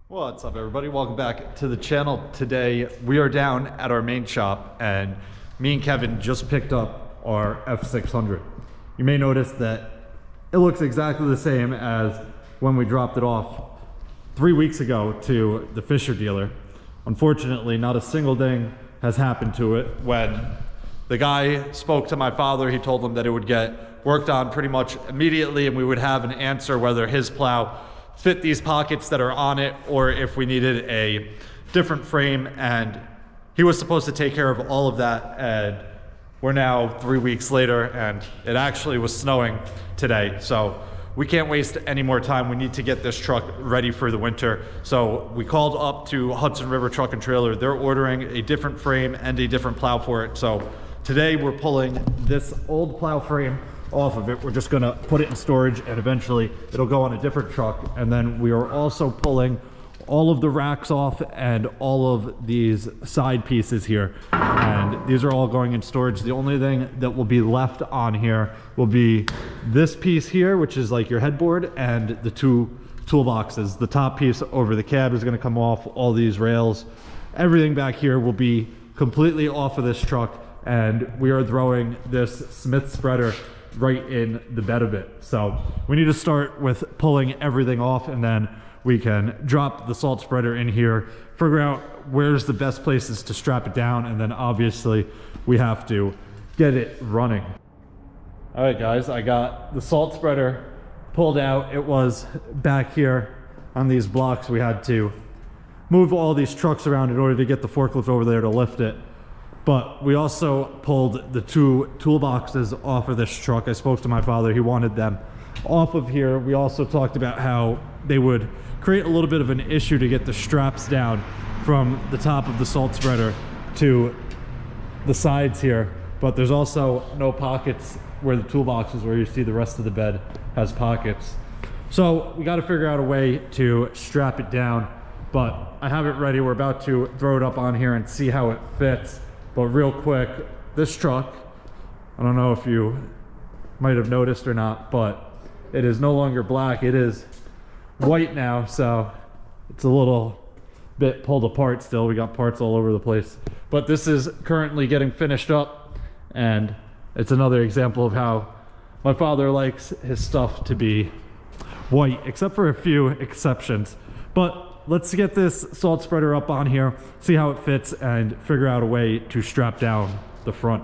What's up, everybody? Welcome back to the channel. Today we are down at our main shop and me and Kevin just picked up our F600. You may notice that it looks exactly the same as when we dropped it off 3 weeks ago to the Fisher dealer. Unfortunately, not a single thing has happened to it. When the guy spoke to my father, he told him that it would get worked on pretty much immediately and we would have an answer whether his plow fit these pockets that are on it or if we needed a different frame, and he was supposed to take care of all of that. And we're now 3 weeks later and it actually was snowing today, so we can't waste any more time. We need to get this truck ready for the winter. So we called up to Hudson River Truck and Trailer. They're ordering a different frame and a different plow for it. So today we're pulling this old plow frame off of it. We're just gonna put it in storage and eventually it'll go on a different truck. And then we are also pulling all of the racks off and all of these side pieces here. And these are all going in storage. The only thing that will be left on here will be this piece here, which is like your headboard, and the two toolboxes. The top piece over the cab is gonna come off, all these rails. Everything back here will be completely off of this truck, and we are throwing this Smith spreader right in the bed of it. So we need to start with pulling everything off, and then we can drop the salt spreader in here, figure out where's the best places to strap it down, and then obviously we have to get it running. All right, guys, I got the salt spreader pulled out. It was back here on these blocks. We had to move all these trucks around in order to get the forklift over there to lift it. But we also pulled the two toolboxes off of this truck. I spoke to my father, he wanted them off of here. We also talked about how they would create a little bit of an issue to get the straps down from the top of the salt spreader to the sides here. But there's also no pockets where the toolboxes, where you see the rest of the bed has pockets. So we got to figure out a way to strap it down, but I have it ready. We're about to throw it up on here and see how it fits. But real quick, this truck, I don't know if you might have noticed or not, but it is no longer black. It is white now, so it's a little bit pulled apart still. We got parts all over the place. But this is currently getting finished up, and it's another example of how my father likes his stuff to be white, except for a few exceptions. But let's get this salt spreader up on here, see how it fits, and figure out a way to strap down the front.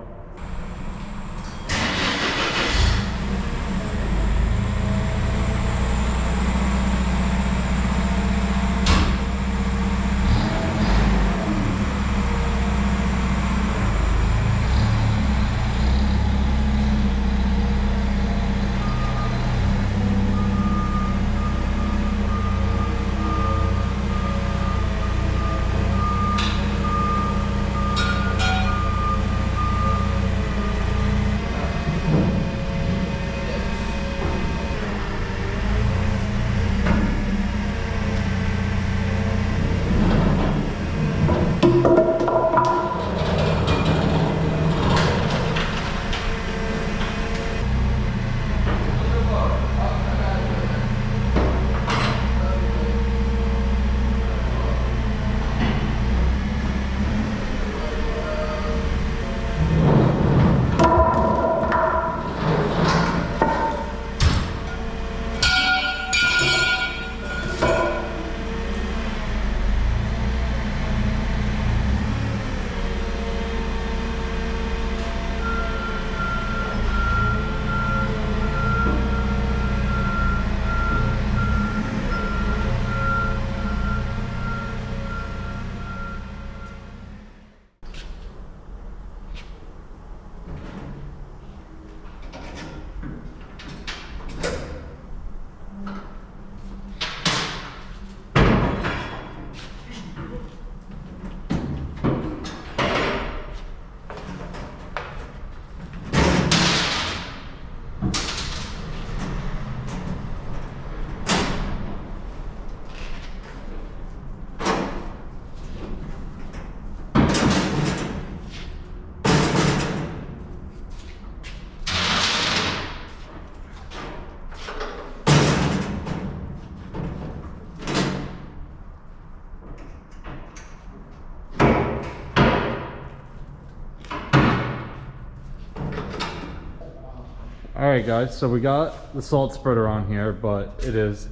All right, guys, so we got the salt spreader on here, but it is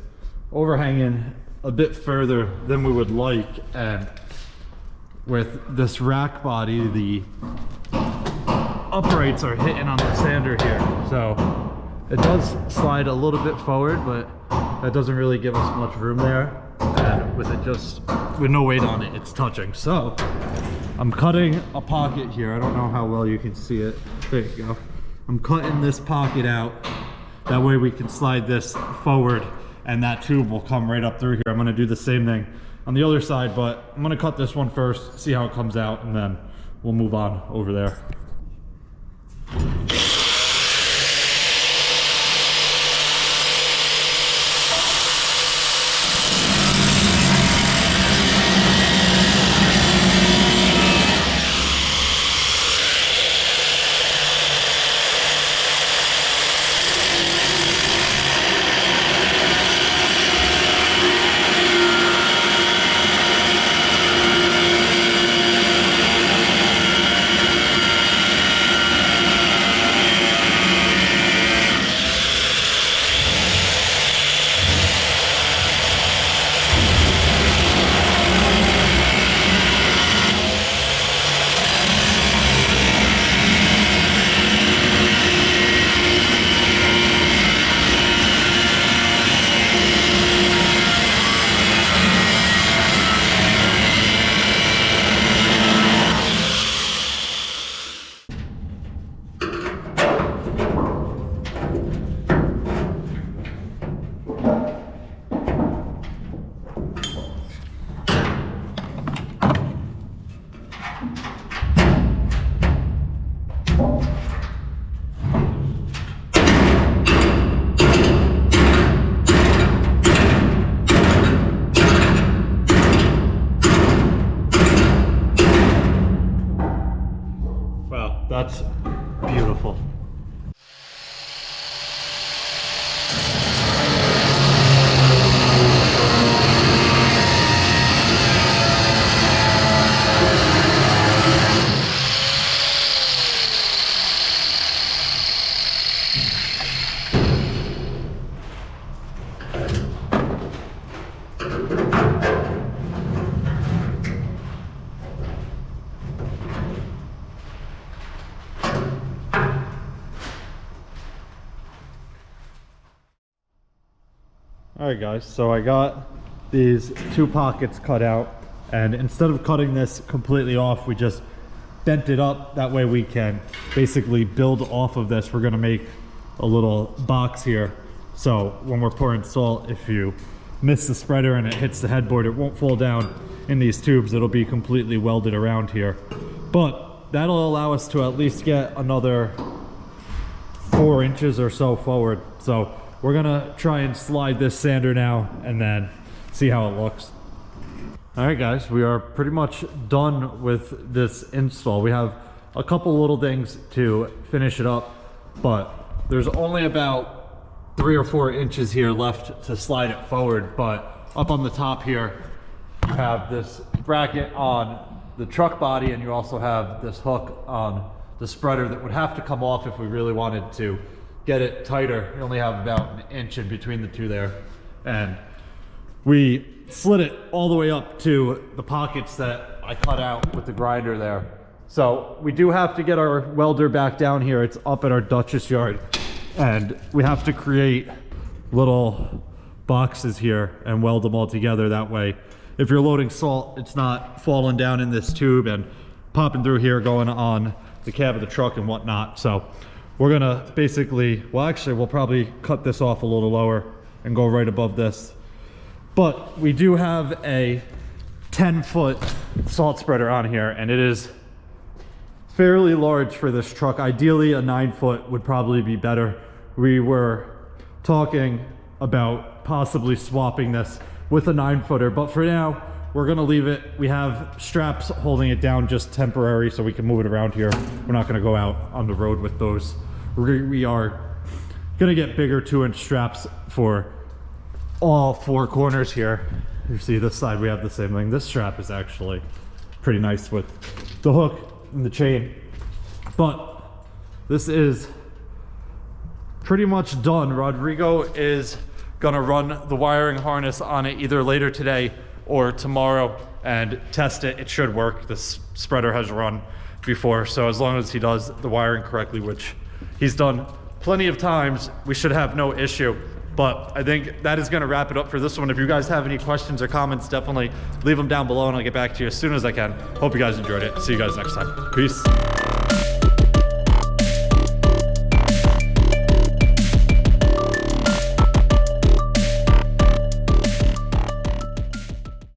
overhanging a bit further than we would like, and with this rack body, the uprights are hitting on the sander here, so it does slide a little bit forward, but that doesn't really give us much room there, and with it just with no weight on it, it's touching. So I'm cutting a pocket here. I don't know how well you can see it. There you go. I'm cutting this pocket out, that way we can slide this forward and that tube will come right up through here. I'm going to do the same thing on the other side, but I'm going to cut this one first, see how it comes out, and then we'll move on over there. That's beautiful. Alright guys, so I got these two pockets cut out, and instead of cutting this completely off, we just bent it up. That way we can basically build off of this. We're going to make a little box here, so when we're pouring salt, if you miss the spreader and it hits the headboard, it won't fall down in these tubes. It'll be completely welded around here, but that'll allow us to at least get another 4 inches or so forward. So we're gonna try and slide this sander now and then see how it looks. All right guys, we are pretty much done with this install. We have a couple little things to finish it up, but there's only about 3 or 4 inches here left to slide it forward. But up on the top here, you have this bracket on the truck body, and you also have this hook on the spreader that would have to come off if we really wanted to get it tighter. You only have about an inch in between the two there, and we slid it all the way up to the pockets that I cut out with the grinder there. So we do have to get our welder back down here. It's up at our Dutchess yard, and we have to create little boxes here and weld them all together. That way, if you're loading salt, it's not falling down in this tube and popping through here, going on the cab of the truck and whatnot. So we're gonna basically, well actually we'll probably cut this off a little lower and go right above this. But we do have a 10-foot salt spreader on here, and it is fairly large for this truck. Ideally a 9-foot would probably be better. We were talking about possibly swapping this with a 9-footer, but for now we're gonna leave it. We have straps holding it down, just temporary, so we can move it around here. We're not gonna go out on the road with those. We are gonna get bigger 2-inch straps for all 4 corners here. You see this side, we have the same thing. This strap is actually pretty nice with the hook and the chain, but this is pretty much done. Rodrigo is gonna run the wiring harness on it either later today or tomorrow and test it. It should work. This spreader has run before, so as long as he does the wiring correctly, which he's done plenty of times, we should have no issue. But I think that is going to wrap it up for this one. If you guys have any questions or comments, definitely leave them down below and I'll get back to you as soon as I can. Hope you guys enjoyed it. See you guys next time. Peace.